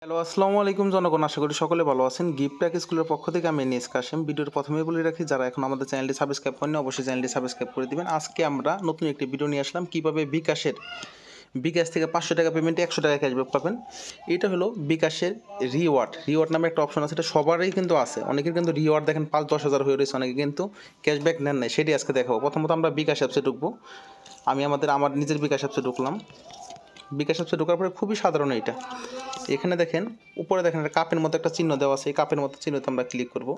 Hello, আসসালামু আলাইকুম জনগণ। আশা করি সকলে ভালো আছেন। গিফট প্যাক স্কুলের পক্ষ থেকে আমি এনিস কাশেম। ভিডিওর প্রথমেই বলে রাখি, যারা এখন আমাদের চ্যানেলটি সাবস্ক্রাইব করেননি অবশ্যই চ্যানেলটি সাবস্ক্রাইব করে দিবেন। আজকে আমরা নতুন একটি ভিডিও নিয়ে আসলাম, কীভাবে বিকাশ থেকে 500 টাকা পেমেন্টে 100 টাকা ক্যাশব্যাক পাবেন। এটা হলো বিকাশের রিওয়ার্ড নামে একটা অপশন আছে। এটা সবারই কিন্তু আছে। অনেকের কিন্তু রিওয়ার্ড দেখেন 5-10 হাজার হয়ে রয়েছে, অনেকে কিন্তু ক্যাশব্যাক নেন নাই। সেটি আজকে দেখাবো। প্রথমত আমরা বিকাশ অ্যাপসে ঢুকবো। আমি আমার নিজের বিকাশ অ্যাপসে ঢুকলাম। বিকাশ অ্যাপসে ঢোকার পরে খুবই সাধারণ এটা। এখানে দেখেন উপরে দেখেন একটা কাপের মতো একটা চিহ্ন দেওয়া আছে। এই কাপের মতো চিহ্নতে আমরা ক্লিক করব।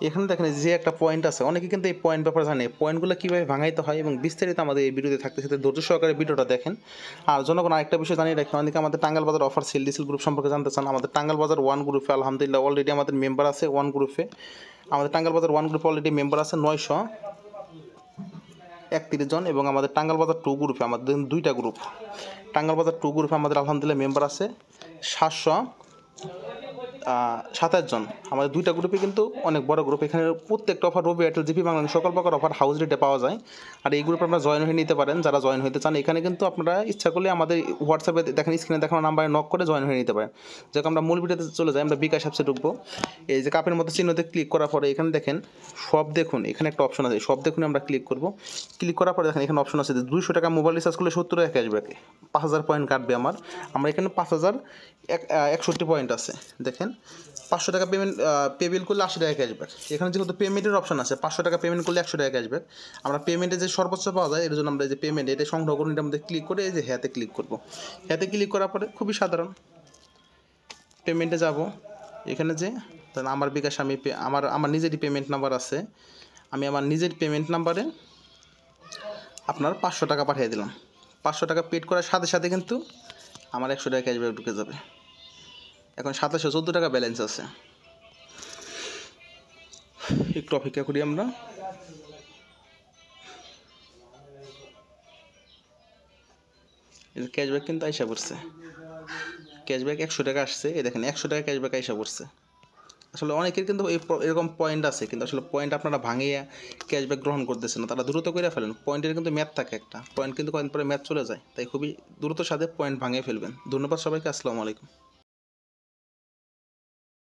এখানে দেখেন যে একটা পয়েন্ট আছে, অনেকে কিন্তু এই পয়েন্ট ব্যাপারে জানে। পয়েন্টগুলো কীভাবে ভাঙাইতে হয় এবং বিস্তারিত আমাদের এই ভিডিওতে থাকতে সাথে ধৈর্য সহকারে ভিডিওটা দেখেন। আর জনগণ আরেকটা বিষয় জানিয়ে রাখি, অনেকে আমাদের টাঙ্গাইল বাজার অফার সেল ডিসেল গ্রুপ সম্পর্কে জানতে চান। আমাদের টাঙ্গাইল বাজার 1 গ্রুপে আলহামদুলিল্লাহ অলরেডি আমাদের মেম্বার আছে। 1 গ্রুপে আমাদের টাঙ্গাইল বাজার 1 গ্রুপে অলরেডি মেম্বার আছে 931 জন, এবং আমাদের টাঙ্গাইল বাজার 2 গ্রুপে আমাদের দুইটা গ্রুপ। টাঙ্গাইল বাজার 2 গ্রুপে আমাদের আলহামদুলিল্লাহ মেম্বার আছে 727 জন। আমাদের দুইটা গ্রুপে কিন্তু অনেক বড় গ্রুপ। এখানে প্রত্যেকটা অফার রবি এয়ারটেল জিপি বাংলা সকল প্রকার অফার হাউস রেটে পাওয়া যায়। আর এই গ্রুপে আপনারা জয়েন হয়ে নিতে পারেন যারা জয়েন হতে চান। এখানে কিন্তু আপনারা ইচ্ছা করলে আমাদের হোয়াটসঅ্যাপে দেখেন, স্ক্রিনে দেখানো নাম্বারে নক করে জয়েন হয়ে নিতে পারেন। যাকে আমরা মূল ভিডিওতে চলে যাই, আমরা বিকাশ অ্যাপসে ঢুকবো। এই যে কাপের মতো চিহ্নতে ক্লিক করার পরে এখানে দেখেন সব দেখুন, এখানে একটা অপশন আছে, সব দেখুন আমরা ক্লিক করব। ক্লিক করার পরে দেখেন এখানে অপশন আছে যে 200 টাকা মোবাইল রিচার্জ করলে 70 টাকা ক্যাশব্যাকে 5000 পয়েন্ট কাটবে আমরা এখানে 5061 পয়েন্ট আছে। দেখেন 500 টাকা পেবিল করলে 80 টাকা ক্যাশব্যাক। এখানে যেহেতু পেমেন্টের অপশন আছে, 500 টাকা পেমেন্ট করলে 100 টাকা ক্যাশব্যাক। আমরা পেমেন্টে যে সর্বোচ্চ পাওয়া যায়, এর জন্য আমরা এই যে পেমেন্ট এটা সংগ্রহ করুন, এটার মধ্যে ক্লিক করে এই যে হ্যাতে ক্লিক করব। হ্যাতে ক্লিক করার পরে খুবই সাধারণ পেমেন্টে যাব। এখানে যে আমার বিকাশ আমি আমার নিজেরই পেমেন্ট নাম্বার আছে। আমি আমার নিজের পেমেন্ট নাম্বারে আপনার 500 টাকা পাঠিয়ে দিলাম। 500 টাকা পেড করার সাথে সাথে কিন্তু আমার 100 টাকা ক্যাশব্যাক ঢুকে যাবে। এখন 2714 টাকা ব্যালেন্স আছে। একটু অপেক্ষা করি আমরা। ক্যাশব্যাক কিন্তু আইসা পড়ছে। ক্যাশব্যাক 100 টাকা আসছে। এই দেখেন 100 টাকা ক্যাশব্যাক আইসা পড়ছে। আসলে অনেকের কিন্তু এরকম পয়েন্ট আছে, কিন্তু আসলে পয়েন্ট আপনারা ভাঙিয়ে ক্যাশব্যাক গ্রহণ করতেছেন না। তারা দ্রুত করে ফেলেন। পয়েন্টের কিন্তু ম্যাথ থাকে, একটা পয়েন্ট কিন্তু কয়েন পরে ম্যাথ চলে যায়। তাই খুবই দ্রুত সাথে পয়েন্ট ভাঙিয়ে ফেলবেন। ধন্যবাদ সবাইকে। আসসালামু আলাইকুম।